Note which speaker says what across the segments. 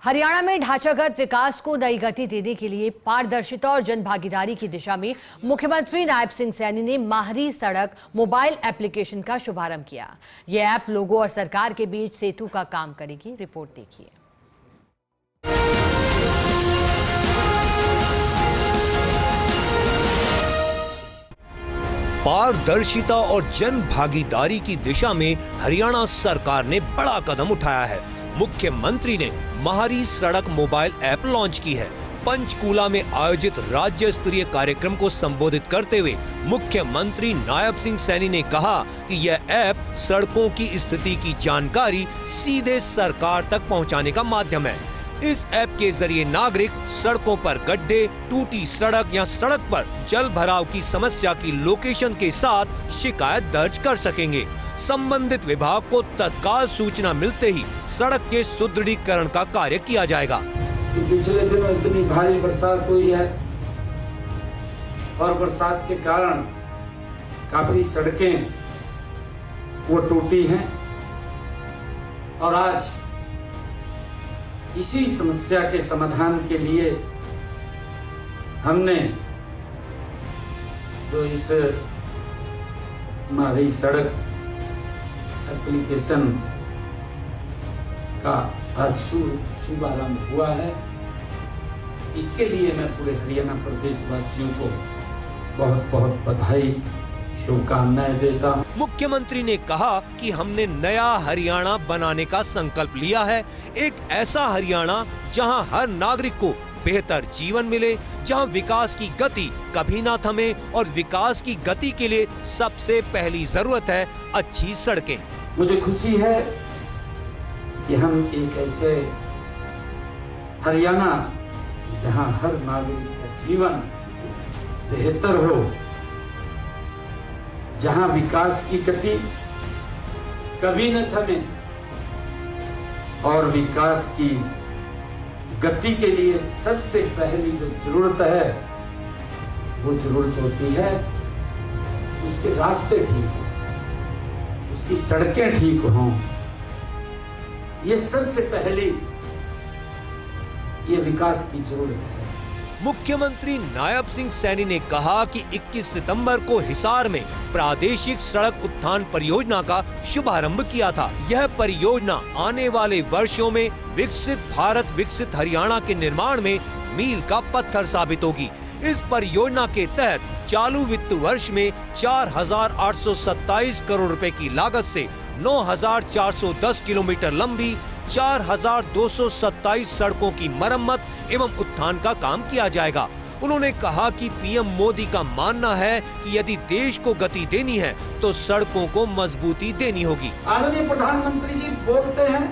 Speaker 1: हरियाणा में ढांचागत विकास को नई गति देने के लिए पारदर्शिता और जनभागीदारी की दिशा में मुख्यमंत्री नायब सिंह सैनी ने माहरी सड़क मोबाइल एप्लीकेशन का शुभारंभ किया। यह ऐप लोगों और सरकार के बीच सेतु का काम करेगी। रिपोर्ट देखिए।
Speaker 2: पारदर्शिता और जन भागीदारी की दिशा में हरियाणा सरकार ने बड़ा कदम उठाया है। मुख्यमंत्री ने माहरी सड़क मोबाइल ऐप लॉन्च की है। पंचकूला में आयोजित राज्य स्तरीय कार्यक्रम को संबोधित करते हुए मुख्यमंत्री नायब सिंह सैनी ने कहा कि यह ऐप सड़कों की स्थिति की जानकारी सीधे सरकार तक पहुंचाने का माध्यम है। इस ऐप के जरिए नागरिक सड़कों पर गड्ढे, टूटी सड़क या सड़क पर जल भराव की समस्या की लोकेशन के साथ शिकायत दर्ज कर सकेंगे। संबंधित विभाग को तत्काल सूचना मिलते ही सड़क के सुदृढ़ीकरण का कार्य किया जाएगा।
Speaker 3: पिछले दिनों इतनी भारी बरसात हुई है और बरसात के कारण काफी सड़कें वो टूटी हैं और आज इसी समस्या के समाधान के लिए हमने जो इस माहरी सड़क एप्लीकेशन का आज शुभारंभ हुआ है। इसके लिए मैं पूरे हरियाणा प्रदेश वासियों को बहुत बहुत बधाई, शुभकामनाएं देता हूं।
Speaker 2: मुख्यमंत्री ने कहा कि हमने नया हरियाणा बनाने का संकल्प लिया है, एक ऐसा हरियाणा जहां हर नागरिक को बेहतर जीवन मिले, जहां विकास की गति कभी ना थमे और विकास की गति के लिए सबसे पहली जरूरत है अच्छी सड़कें।
Speaker 3: मुझे खुशी है कि हम एक ऐसे हरियाणा जहां हर नागरिक का जीवन बेहतर हो, जहां विकास की गति कभी न थमे और विकास की गति के लिए सबसे पहली जो जरूरत है वो जरूरत होती है उसके रास्ते ठीक हो, उसकी सड़कें ठीक हों। ये सबसे पहली ये विकास की जरूरत है।
Speaker 2: मुख्यमंत्री नायब सिंह सैनी ने कहा कि 21 सितंबर को हिसार में प्रादेशिक सड़क उत्थान परियोजना का शुभारंभ किया था। यह परियोजना आने वाले वर्षों में विकसित भारत, विकसित हरियाणा के निर्माण में मील का पत्थर साबित होगी। इस परियोजना के तहत चालू वित्त वर्ष में 4,827 करोड़ रुपए की लागत से 9,410 किलोमीटर लंबी 4,227 सड़कों की मरम्मत एवं उत्थान का काम किया जाएगा। उन्होंने कहा कि पीएम मोदी का मानना है कि यदि देश को गति देनी है तो सड़कों को मजबूती देनी होगी।
Speaker 3: आदरणीय प्रधानमंत्री जी बोलते हैं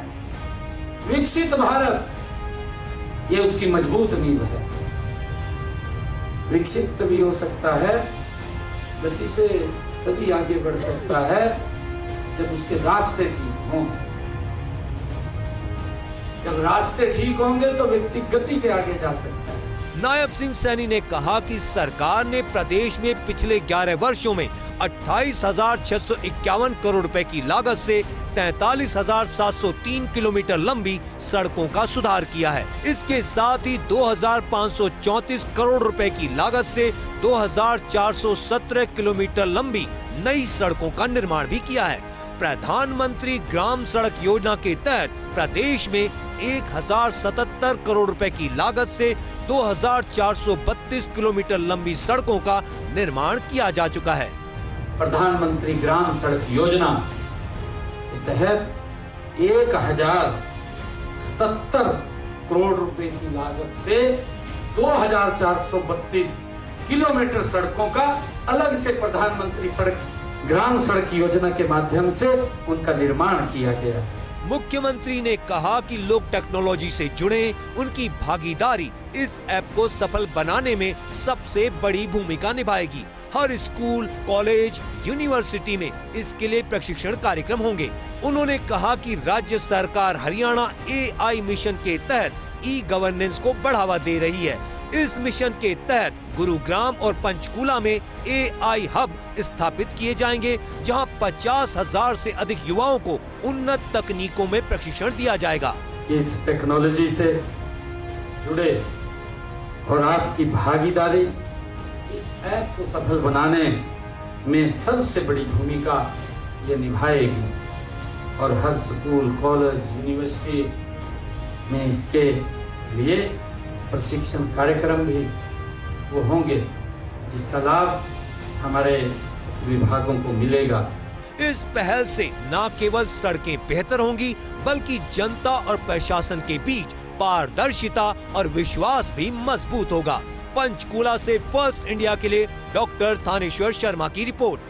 Speaker 3: विकसित भारत, ये उसकी मजबूत नींव है। विकसित तभी हो सकता है, गति से तभी आगे बढ़ सकता है जब उसके रास्ते ठीक हों। जब रास्ते ठीक होंगे तो व्यक्ति गति से आगे जा सकता है।
Speaker 2: नायब सिंह सैनी ने कहा कि सरकार ने प्रदेश में पिछले 11 वर्षों में 28,651 करोड़ रुपए की लागत से 43,703 किलोमीटर लंबी सड़कों का सुधार किया है। इसके साथ ही 2,534 करोड़ रुपए की लागत से 2,417 किलोमीटर लंबी नई सड़कों का निर्माण भी किया है। प्रधानमंत्री ग्राम सड़क योजना के तहत प्रदेश में 1,077 करोड़ रुपए की लागत से 2,432 किलोमीटर लंबी सड़कों का निर्माण किया जा चुका है।
Speaker 3: प्रधानमंत्री ग्राम सड़क योजना के तहत 1,077 करोड़ रुपए की लागत से 2,432 किलोमीटर सड़कों का अलग से प्रधानमंत्री ग्राम सड़क योजना के माध्यम से उनका निर्माण किया गया है।
Speaker 2: मुख्यमंत्री ने कहा कि लोग टेक्नोलॉजी से जुड़े, उनकी भागीदारी इस ऐप को सफल बनाने में सबसे बड़ी भूमिका निभाएगी। हर स्कूल, कॉलेज, यूनिवर्सिटी में इसके लिए प्रशिक्षण कार्यक्रम होंगे। उन्होंने कहा कि राज्य सरकार हरियाणा AI मिशन के तहत ई-गवर्नेंस को बढ़ावा दे रही है। इस मिशन के तहत गुरुग्राम और पंचकूला में AI हब स्थापित किए जाएंगे, जहां 50,000 से अधिक युवाओं को उन्नत तकनीकों में प्रशिक्षण दिया जाएगा।
Speaker 3: कि इस टेक्नोलॉजी से जुड़े और आपकी भागीदारी इस ऐप को सफल बनाने में सबसे बड़ी भूमिका ये निभाएगी और हर स्कूल, कॉलेज, यूनिवर्सिटी में इसके लिए प्रशिक्षण कार्यक्रम भी वो होंगे जिसका लाभ हमारे विभागों को मिलेगा।
Speaker 2: इस पहल से न केवल सड़कें बेहतर होंगी बल्कि जनता और प्रशासन के बीच पारदर्शिता और विश्वास भी मजबूत होगा। पंचकूला से फर्स्ट इंडिया के लिए डॉक्टर थानेश्वर शर्मा की रिपोर्ट।